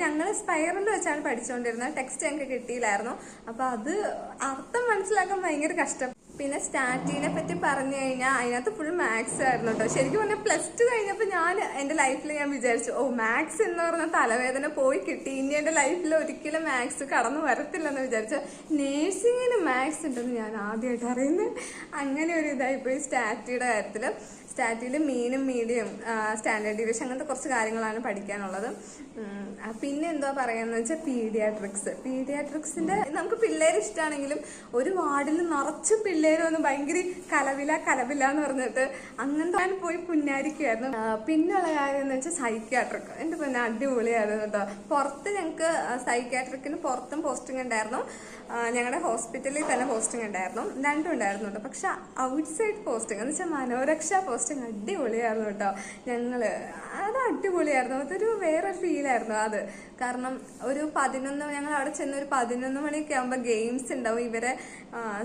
[SPEAKER 1] ഞങ്ങൾ സ്പൈറൽ വെച്ചാണ് പഠിച്ചുകൊണ്ടിരുന്നത്. ടെക്സ്റ്റ് ഞങ്ങൾക്ക് കിട്ടിയില്ലായിരുന്നു. അപ്പോൾ അത് അർത്ഥം മനസ്സിലാക്കാൻ ഭയങ്കര കഷ്ടം. പിന്നെ സ്റ്റാറ്റിനെ പറ്റി പറഞ്ഞു കഴിഞ്ഞാൽ അതിനകത്ത് ഫുൾ മാത്സ് ആയിരുന്നു കേട്ടോ. ശരിക്കും പറഞ്ഞാൽ +2 കഴിഞ്ഞപ്പോൾ എൻ്റെ ലൈഫിൽ ഞാൻ വിചാരിച്ചു, മാത്സ് എന്ന് പറഞ്ഞ തലവേദന പോയി കിട്ടി. ഇനി എൻ്റെ ലൈഫിൽ ഒരിക്കലും മാത്സ് കടന്നു വരത്തില്ലെന്ന് വിചാരിച്ചു. നേഴ്സിങ്ങിന് മാത്സ് ഉണ്ടെന്ന് ഞാൻ ആദ്യമായിട്ട് അറിയുന്നത്. അങ്ങനെ ഒരു ഇതായിപ്പോയി സ്റ്റാറ്റിയുടെ കാര്യത്തിൽ. സ്റ്റാറ്റിയിൽ മീനും മീഡിയം സ്റ്റാൻഡേർഡ് ഡീവിയേഷൻ അങ്ങനത്തെ കുറച്ച് കാര്യങ്ങളാണ് പഠിക്കാനുള്ളത്. പിന്നെ എന്താ പറയാന്ന് വെച്ചാൽ പീഡിയാട്രിക്സിന്റെ നമുക്ക് പിള്ളേർ ഇഷ്ടമാണെങ്കിലും ഒരു വാർഡിൽ നിറച്ച് പിള്ളേർ വന്ന് ഭയങ്കര കലവില എന്ന് പറഞ്ഞിട്ട് അങ്ങനത്തെ ഞാൻ പോയി പുന്നാരിക്കുമായിരുന്നു. പിന്നെയുള്ള കാര്യം എന്ന് വെച്ചാൽ സൈക്യാട്രിക് എൻ്റെ പിന്നെ അടിപൊളിയായിരുന്നു കേട്ടോ. പുറത്ത് ഞങ്ങൾക്ക് സൈക്യാട്രിക്കിന് പുറത്തും പോസ്റ്റിംഗ് ഉണ്ടായിരുന്നു. ഞങ്ങളുടെ ഹോസ്പിറ്റലിൽ തന്നെ പോസ്റ്റിംഗ് ഉണ്ടായിരുന്നു. രണ്ടും ഉണ്ടായിരുന്നു കേട്ടോ. പക്ഷെ ഔട്ട്സൈഡ് പോസ്റ്റിംഗ് എന്ന് വെച്ചാൽ മനോരക്ഷ പോസ്റ്റിംഗ് അടിപൊളിയായിരുന്നു കേട്ടോ. അത് അടിപൊളിയായിരുന്നു. അതൊരു വേറൊരു ഫീലായിരുന്നു അത്. കാരണം ഞങ്ങൾ അവിടെ ചെന്ന് ഒരു 11 മണിയൊക്കെ ആകുമ്പോൾ ഗെയിംസ് ഉണ്ടാവും. ഇവരെ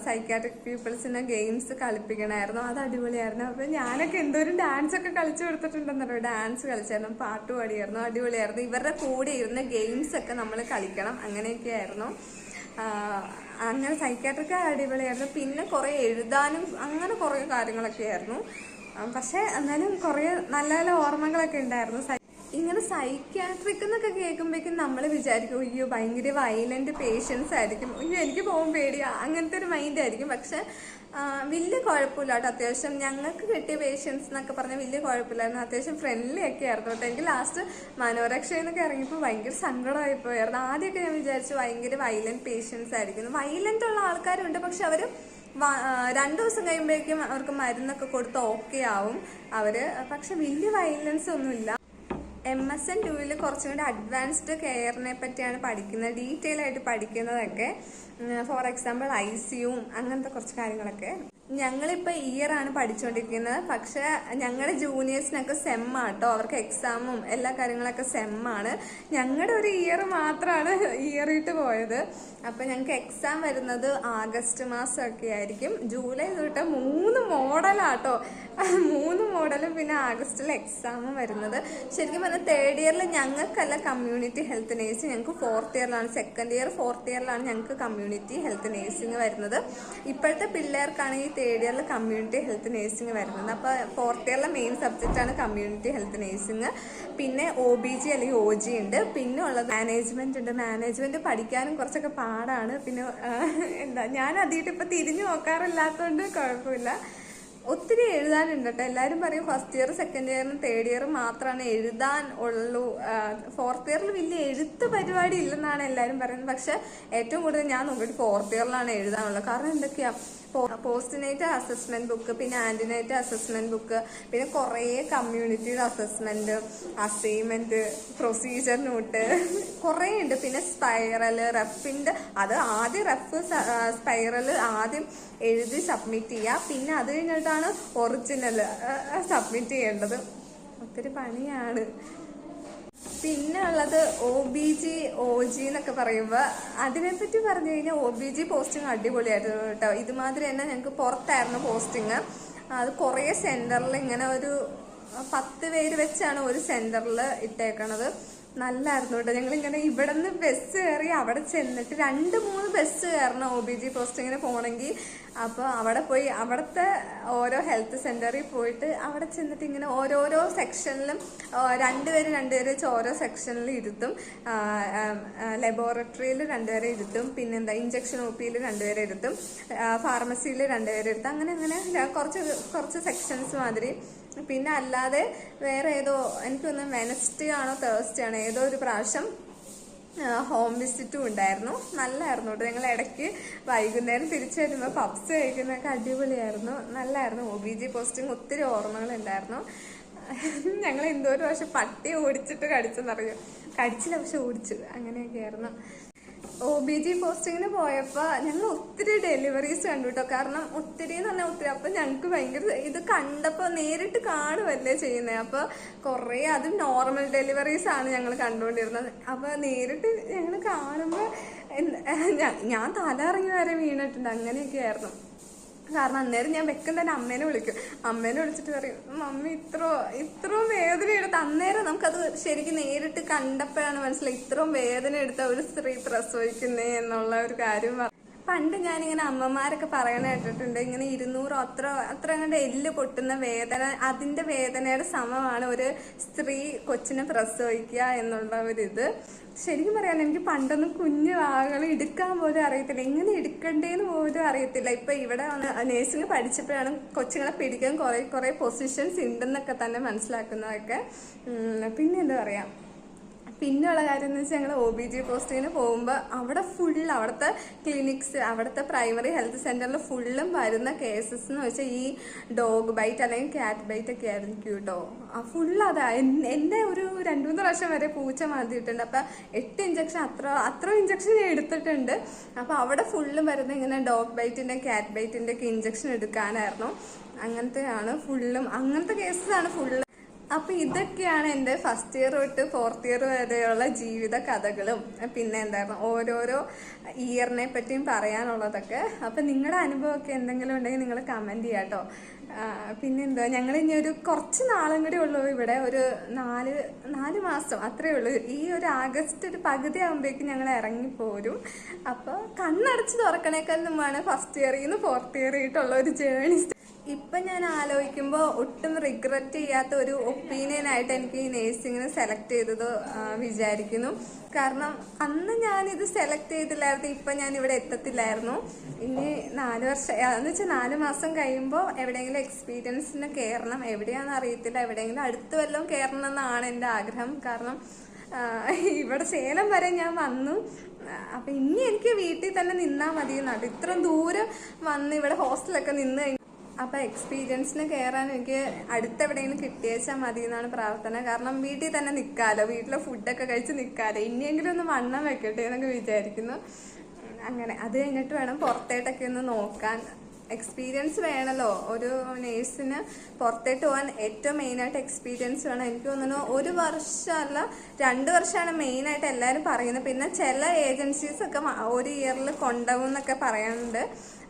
[SPEAKER 1] സൈക്യാട്രിക് പീപ്പിൾസിനെ ഗെയിംസ് കളിപ്പിക്കണമായിരുന്നു. അത് അടിപൊളിയായിരുന്നു. അപ്പോൾ ഞാനൊക്കെ എന്തോരം ഡാൻസ് ഒക്കെ കളിച്ചു കൊടുത്തിട്ടുണ്ടെന്നല്ലോ. ഡാൻസ് കളിച്ചായിരുന്നു, പാട്ട് പാടിയായിരുന്നു. അടിപൊളിയായിരുന്നു. ഇവരുടെ കൂടെ ഇരുന്ന് ഗെയിംസ് ഒക്കെ നമ്മൾ കളിക്കണം. അങ്ങനെയൊക്കെ ആയിരുന്നു. അങ്ങനെ സൈക്യാട്രിക് അടിപൊളിയായിരുന്നു. പിന്നെ കുറേ എഴുതാനും അങ്ങനെ കുറേ കാര്യങ്ങളൊക്കെ ആയിരുന്നു. പക്ഷെ എന്നാലും കുറേ നല്ല നല്ല ഓർമ്മകളൊക്കെ ഉണ്ടായിരുന്നു. ഇങ്ങനെ സൈക്യാട്രിക് എന്നൊക്കെ കേൾക്കുമ്പോഴേക്കും നമ്മൾ വിചാരിക്കും അയ്യോ ഭയങ്കര വയലന്റ് പേഷ്യൻസ് ആയിരിക്കും, അയ്യോ എനിക്ക് പോകാൻ പേടിയാ, അങ്ങനത്തെ ഒരു മൈൻഡ് ആയിരിക്കും. പക്ഷെ വലിയ കുഴപ്പമില്ല കേട്ടോ. അത്യാവശ്യം ഞങ്ങൾക്ക് കിട്ടിയ പേഷ്യൻസ് എന്നൊക്കെ പറഞ്ഞാൽ വലിയ കുഴപ്പമില്ലായിരുന്നു. അത്യാവശ്യം ഫ്രണ്ട്ലി ഒക്കെ ആയിരുന്നു കേട്ടോ. എനിക്ക് ലാസ്റ്റ് മനോരക്ഷയെന്നൊക്കെ ഇറങ്ങിയപ്പോൾ ഭയങ്കര സങ്കടമായി പോയായിരുന്നു. ആദ്യമൊക്കെ ഞാൻ വിചാരിച്ചു ഭയങ്കര വയലന്റ് പേഷ്യൻസ് ആയിരിക്കുന്നു. വയലന്റ് ഉള്ള ആൾക്കാരുണ്ട്, പക്ഷെ അവർ 2 ദിവസം കഴിയുമ്പോഴേക്കും അവർക്ക് മരുന്നൊക്കെ കൊടുത്ത് ഓക്കെ ആവും അവർ. പക്ഷെ വലിയ വയലൻസ് ഒന്നുമില്ല. MSN 2ൽ കുറച്ചും കൂടി അഡ്വാൻസ്ഡ് കെയറിനെ പറ്റിയാണ് പഠിക്കുന്നത്, ഡീറ്റെയിൽ ആയിട്ട് പഠിക്കുന്നതൊക്കെ. ഫോർ എക്സാമ്പിൾ ICUവും അങ്ങനത്തെ കുറച്ച് കാര്യങ്ങളൊക്കെ. ഞങ്ങളിപ്പോൾ ഇയറാണ് പഠിച്ചുകൊണ്ടിരിക്കുന്നത്. പക്ഷെ ഞങ്ങളുടെ ജൂനിയേഴ്സിനൊക്കെ സെമ്മാട്ടോ. അവർക്ക് എക്സാമും എല്ലാ കാര്യങ്ങളൊക്കെ സെമ്മാണ്. ഞങ്ങളുടെ ഒരു ഇയർ മാത്രമാണ് ഇയറിട്ട് പോയത്. അപ്പം ഞങ്ങൾക്ക് എക്സാം വരുന്നത് ആഗസ്റ്റ് മാസമൊക്കെ ആയിരിക്കും. ജൂലൈ തൊട്ട് 3 മോഡലാട്ടോ. 3 മോഡലും പിന്നെ ആഗസ്റ്റിൽ എക്സാമും വരുന്നത്. ശരിക്കും പറഞ്ഞാൽ തേർഡ് ഇയറിൽ ഞങ്ങൾക്കല്ല കമ്മ്യൂണിറ്റി ഹെൽത്ത് നേഴ്സിംഗ്, ഞങ്ങൾക്ക് 4th ഇയറിലാണ്. സെക്കൻഡ് ഇയർ 4th ഇയറിലാണ് ഞങ്ങൾക്ക് കമ്മ്യൂണിറ്റി ഹെൽത്ത് നേഴ്സിംഗ് വരുന്നത്. ഇപ്പോഴത്തെ പിള്ളേർക്കാണെങ്കിൽ തേർഡ് ഇയറിൽ കമ്മ്യൂണിറ്റി ഹെൽത്ത് നേഴ്സിംഗ് വരുന്നത്. അപ്പോൾ 4th ഇയറിലെ മെയിൻ സബ്ജക്റ്റാണ് കമ്മ്യൂണിറ്റി ഹെൽത്ത് നേഴ്സിംഗ്. പിന്നെ OBG അല്ലെങ്കിൽ OG ഉണ്ട്. പിന്നെ ഉള്ളത് മാനേജ്മെന്റ് ഉണ്ട്. മാനേജ്മെന്റ് പഠിക്കാനും കുറച്ചൊക്കെ പാടാണ്. പിന്നെ ഞാൻ അതിയിട്ട് ഇപ്പം തിരിഞ്ഞു നോക്കാറില്ലാത്തതുകൊണ്ട് കുഴപ്പമില്ല. ഒത്തിരി എഴുതാനുണ്ട് കേട്ടോ. എല്ലാവരും പറയും ഫസ്റ്റ് ഇയർ സെക്കൻഡ് ഇയറിനും തേർഡ് ഇയർ മാത്രമാണ് എഴുതാൻ ഉള്ളൂ, 4th ഇയറിൽ വലിയ എഴുത്ത് പരിപാടി ഇല്ലെന്നാണ് എല്ലാവരും പറയുന്നത്. പക്ഷെ ഏറ്റവും കൂടുതൽ ഞാൻ നോക്കിയിട്ട് 4th ഇയറിലാണ് എഴുതാനുള്ളത്. കാരണം എന്തൊക്കെയാ, പോസ്റ്റ്നേറ്റ് അസസ്മെന്റ് ബുക്ക്, പിന്നെ ആന്റിനേറ്റ് അസസ്മെന്റ് ബുക്ക്, പിന്നെ കുറേ കമ്മ്യൂണിറ്റിയുടെ അസസ്മെന്റ്, അസൈൻമെന്റ്, പ്രൊസീജിയർ നോട്ട് കുറേ ഉണ്ട്. പിന്നെ റഫിന്റെ അത് ആദ്യം സ്പൈറൽ ആദ്യം എഴുതി സബ്മിറ്റ് ചെയ്യുക. പിന്നെ അത് കഴിഞ്ഞിട്ടാണ് ഒറിജിനൽ സബ്മിറ്റ് ചെയ്യേണ്ടത്. ഒത്തിരി പണിയാണ്. പിന്നെ ഉള്ളത് OBG OG എന്നൊക്കെ പറയുമ്പോൾ അതിനെപ്പറ്റി പറഞ്ഞു കഴിഞ്ഞാൽ OBG പോസ്റ്റിംഗ് അടിപൊളിയായിരുന്നു കേട്ടോ. ഇതുമാതിരി തന്നെ ഞങ്ങൾക്ക് പുറത്തായിരുന്നു പോസ്റ്റിങ്. അത് കുറേ സെന്ററിൽ ഇങ്ങനെ ഒരു 10 പേര് വെച്ചാണ് ഒരു സെന്ററിൽ ഇട്ടേക്കണത്. നല്ലായിരുന്നു കേട്ടോ. ഞങ്ങളിങ്ങനെ ഇവിടെ നിന്ന് ബസ് കയറി അവിടെ ചെന്നിട്ട് 2-3 ബസ് കയറണം OBG പോസ്റ്റിങ്ങിന് പോകണമെങ്കിൽ. അപ്പോൾ അവിടെ പോയി അവിടുത്തെ ഓരോ ഹെൽത്ത് സെൻ്ററിൽ പോയിട്ട് അവിടെ ചെന്നിട്ട് ഇങ്ങനെ ഓരോരോ സെക്ഷനിലും 2 പേര് വെച്ച് ഓരോ സെക്ഷനിൽ ഇരുത്തും. ലബോറട്ടറിയിൽ 2 പേരെ ഇരുത്തും, പിന്നെന്താ ഇഞ്ചക്ഷൻ OPയിൽ 2 പേരെ ഇരുത്തും, ഫാർമസിയിൽ 2 പേരെ ഇരുത്തും. അങ്ങനെ കുറച്ച് സെക്ഷൻസ് മാതിരി. പിന്നെ അല്ലാതെ വേറെ ഏതോ എനിക്കൊന്ന് വെനസ്ഡേ ആണോ തേഴ്സ്ഡേ ആണോ ഏതോ ഒരു പ്രാവശ്യം ഹോം വിസിറ്റും ഉണ്ടായിരുന്നു. നല്ലായിരുന്നു കേട്ടോ. ഞങ്ങൾ ഇടയ്ക്ക് വൈകുന്നേരം തിരിച്ചു വരുമ്പോൾ പപ്സ് കഴിക്കുന്നതൊക്കെ അടിപൊളിയായിരുന്നു. നല്ലായിരുന്നു. OBG പോസ്റ്റിംഗ് ഒത്തിരി ഓർമ്മകളുണ്ടായിരുന്നു. ഞങ്ങൾ എന്തോ ഒരു പക്ഷെ പട്ടി ഓടിച്ചിട്ട് കടിച്ചെന്നറിയോ, കടിച്ചില്ല പക്ഷെ ഓടിച്ചു, അങ്ങനെയൊക്കെയായിരുന്നു. OBG പോസ്റ്റിങ്ങിന് പോയപ്പോൾ ഞങ്ങൾ ഒത്തിരി ഡെലിവറീസ് കണ്ടു കേട്ടോ. കാരണം ഒത്തിരി എന്ന് പറഞ്ഞാൽ ഒത്തിരി. അപ്പം ഞങ്ങൾക്ക് ഭയങ്കര ഇത് കണ്ടപ്പോൾ നേരിട്ട് കാണുമല്ലേ ചെയ്യുന്നത്. അപ്പോൾ കുറേ അതും നോർമൽ ഡെലിവറീസ് ആണ് ഞങ്ങൾ കണ്ടുകൊണ്ടിരുന്നത്. അപ്പോൾ നേരിട്ട് ഞങ്ങൾ കാണുമ്പോൾ ഞാൻ തല ഇറങ്ങി വരെ വീണിട്ടുണ്ട്. അങ്ങനെയൊക്കെയായിരുന്നു. കാരണം അന്നേരം ഞാൻ വെക്കും തന്നെ അമ്മേനെ വിളിക്കും. അമ്മേനെ വിളിച്ചിട്ട് പറയും, മമ്മി ഇത്രയും വേദന എടുത്ത്. അന്നേരം നമുക്കത് ശരിക്കും നേരിട്ട് കണ്ടപ്പോഴാണ് മനസ്സിലായി ഇത്രയും വേദന എടുത്ത ഒരു സ്ത്രീ പ്രസവിക്കുന്നേ എന്നുള്ള ഒരു കാര്യം. പണ്ട് ഞാനിങ്ങനെ അമ്മമാരൊക്കെ പറയണ കേട്ടിട്ടുണ്ട്, ഇങ്ങനെ 200 അത്ര കണ്ട് എല്ല് പൊട്ടുന്ന വേദന, അതിന്റെ വേദനയുടെ സമമാണ് ഒരു സ്ത്രീ കൊച്ചിനെ പ്രസവിക്കുക എന്നുള്ള ഒരിത്. ശരിക്കും പറയാൻ എനിക്ക് പണ്ടൊന്നും കുഞ്ഞു വാകൾ എടുക്കാൻ പോലും അറിയത്തില്ല, എങ്ങനെ എടുക്കണ്ടേന്ന് പോലും അറിയത്തില്ല. ഇപ്പൊ ഇവിടെ നേഴ്സിംഗ് പഠിച്ചപ്പോഴാണ് കൊച്ചുങ്ങളെ പിടിക്കാൻ കുറെ പൊസിഷൻസ് ഉണ്ടെന്നൊക്കെ തന്നെ മനസ്സിലാക്കുന്നതൊക്കെ. പിന്നെ എന്താ പറയാ, പിന്നെയുള്ള കാര്യം എന്ന് വെച്ചാൽ ഞങ്ങൾ OBG പോസ്റ്റിങ്ങിന് പോകുമ്പോൾ അവിടെ അവിടുത്തെ ക്ലിനിക്സ്, അവിടുത്തെ പ്രൈമറി ഹെൽത്ത് സെന്ററിൽ ഫുള്ളും വരുന്ന കേസസ് എന്ന് വെച്ചാൽ ഈ ഡോഗ് ബൈറ്റ് അല്ലെങ്കിൽ ക്യാറ്റ് ബൈറ്റ് ഒക്കെ ആയിരിക്കും കേട്ടോ. അതാ എൻ്റെ ഒരു 2-3 പ്രാവശ്യം വരെ പൂച്ച മാന്തിയിട്ടുണ്ട്. അപ്പം 8 ഇഞ്ചക്ഷൻ അത്ര ഇഞ്ചക്ഷൻ ഞാൻ എടുത്തിട്ടുണ്ട്. അപ്പം അവിടെ ഫുള്ളും വരുന്ന ഇങ്ങനെ ഡോഗ് ബൈറ്റിൻ്റെ ക്യാറ്റ് ബൈറ്റിൻ്റെ ഒക്കെ ഇഞ്ചക്ഷൻ എടുക്കാനായിരുന്നു. അങ്ങനത്തെ കേസസാണ് ഫുള്ള്. അപ്പൊ ഇതൊക്കെയാണ് എൻ്റെ ഫസ്റ്റ് ഇയർ തൊട്ട് 4th ഇയർ വരെയുള്ള ജീവിത കഥകളും. പിന്നെ എന്തായിരുന്നു ഓരോരോ ഇയറിനെ പറ്റിയും പറയാനുള്ളതൊക്കെ. അപ്പൊ നിങ്ങളുടെ അനുഭവമൊക്കെ എന്തെങ്കിലും ഉണ്ടെങ്കിൽ നിങ്ങൾ കമന്റ് ചെയ്യാട്ടോ. പിന്നെന്താ, ഞങ്ങൾ ഇനി ഒരു കുറച്ച് നാളും കൂടി ഉള്ളൂ ഇവിടെ, ഒരു 4 മാസം അത്രേ ഉള്ളൂ. ഈ ഒരു ആഗസ്റ്റ് ഒരു പകുതി ആകുമ്പോഴേക്കും ഞങ്ങൾ ഇറങ്ങിപ്പോരും. അപ്പോൾ കണ്ണടച്ച് തുറക്കണേക്കാൾ മുമ്പാണ് ഫസ്റ്റ് ഇയറിൽ നിന്ന് 4th ഇയർ ആയിട്ടുള്ള ഒരു ജേണി. ഇപ്പം ഞാൻ ആലോചിക്കുമ്പോൾ ഒട്ടും റിഗ്രറ്റ് ചെയ്യാത്ത ഒരു ഒപ്പീനിയനായിട്ട് എനിക്ക് ഈ നേഴ്സിങ്ങിന് സെലക്ട് ചെയ്തത് വിചാരിക്കുന്നു. കാരണം അന്ന് ഞാനിത് സെലക്ട് ചെയ്തില്ലായിരുന്നു, ഇപ്പം ഞാൻ ഇവിടെ എത്തത്തില്ലായിരുന്നു. ഇനി 4 വർഷം എന്ന് വെച്ചാൽ 4 മാസം കഴിയുമ്പോൾ എവിടെയെങ്കിലും എക്സ്പീരിയൻസിന് കയറണം. എവിടെയാണെന്ന് അറിയത്തില്ല, എവിടെയെങ്കിലും അടുത്ത് വല്ലതും കയറണം എന്നാണ് എൻ്റെ ആഗ്രഹം. കാരണം ഇവിടെ സേലം വരെ ഞാൻ വന്നു. അപ്പം ഇനി എനിക്ക് വീട്ടിൽ തന്നെ നിന്നാൽ മതി എന്നാണ്. ഇത്രയും ദൂരം വന്ന് ഇവിടെ ഹോസ്റ്റലൊക്കെ നിന്ന് കഴിഞ്ഞു. അപ്പം എക്സ്പീരിയൻസിന് കയറാൻ എനിക്ക് അടുത്തെവിടെയെങ്കിലും കിട്ടിയേച്ചാൽ മതി എന്നാണ് പ്രാർത്ഥന. കാരണം വീട്ടിൽ തന്നെ നിൽക്കാമല്ലോ, വീട്ടിലെ ഫുഡൊക്കെ കഴിച്ച് നിൽക്കാമല്ലോ. ഇനിയെങ്കിലും ഒന്ന് വണ്ണം വെക്കട്ടെ എന്നൊക്കെ വിചാരിക്കുന്നു. അങ്ങനെ അത് കഴിഞ്ഞിട്ട് വേണം പുറത്തേട്ടൊക്കെ ഒന്ന് നോക്കാൻ. എക്സ്പീരിയൻസ് വേണമല്ലോ ഒരു നേഴ്സിന്. പുറത്തേട്ട് പോകാൻ ഏറ്റവും മെയിനായിട്ട് എക്സ്പീരിയൻസ് വേണം. എനിക്ക് തോന്നുന്നു 1 വർഷമല്ല 2 വർഷമാണ് മെയിനായിട്ട് എല്ലാവരും പറയുന്നത്. പിന്നെ ചില ഏജൻസീസൊക്കെ 1 ഇയറിൽ കൊണ്ടുപോകും എന്നൊക്കെ പറയാനുണ്ട്.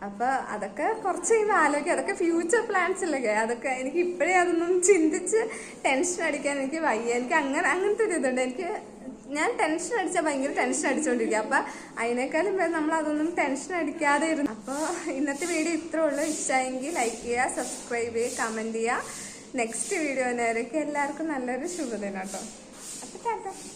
[SPEAKER 1] അപ്പോൾ അതൊക്കെ കുറച്ച് കഴിയുമ്പോൾ ആലോചിക്കുക. അതൊക്കെ ഫ്യൂച്ചർ പ്ലാൻസ് അല്ലേ. അതൊക്കെ എനിക്ക് ഇപ്പോഴേ അതൊന്നും ചിന്തിച്ച് ടെൻഷൻ അടിക്കാൻ എനിക്ക് വയ്യ. എനിക്ക് അങ്ങനത്തെ ഒരു ഇതുണ്ട്. ഞാൻ ടെൻഷൻ അടിച്ചാൽ ഭയങ്കര ടെൻഷൻ അടിച്ചുകൊണ്ടിരിക്കുക. അപ്പം അതിനേക്കാളും നമ്മൾ അതൊന്നും ടെൻഷൻ അടിക്കാതെ ഇരുന്നു. അപ്പോൾ ഇന്നത്തെ വീഡിയോ ഇത്രേ ഉള്ളൂ. ഇഷ്ടമായെങ്കിൽ ലൈക്ക് ചെയ്യുക, സബ്സ്ക്രൈബ് ചെയ്യുക, കമൻറ്റ് ചെയ്യുക. നെക്സ്റ്റ് വീഡിയോയിലേക്ക് എല്ലാവർക്കും നല്ലൊരു ശുഭദിനം കേട്ടോ. അപ്പോൾ ടാറ്റ.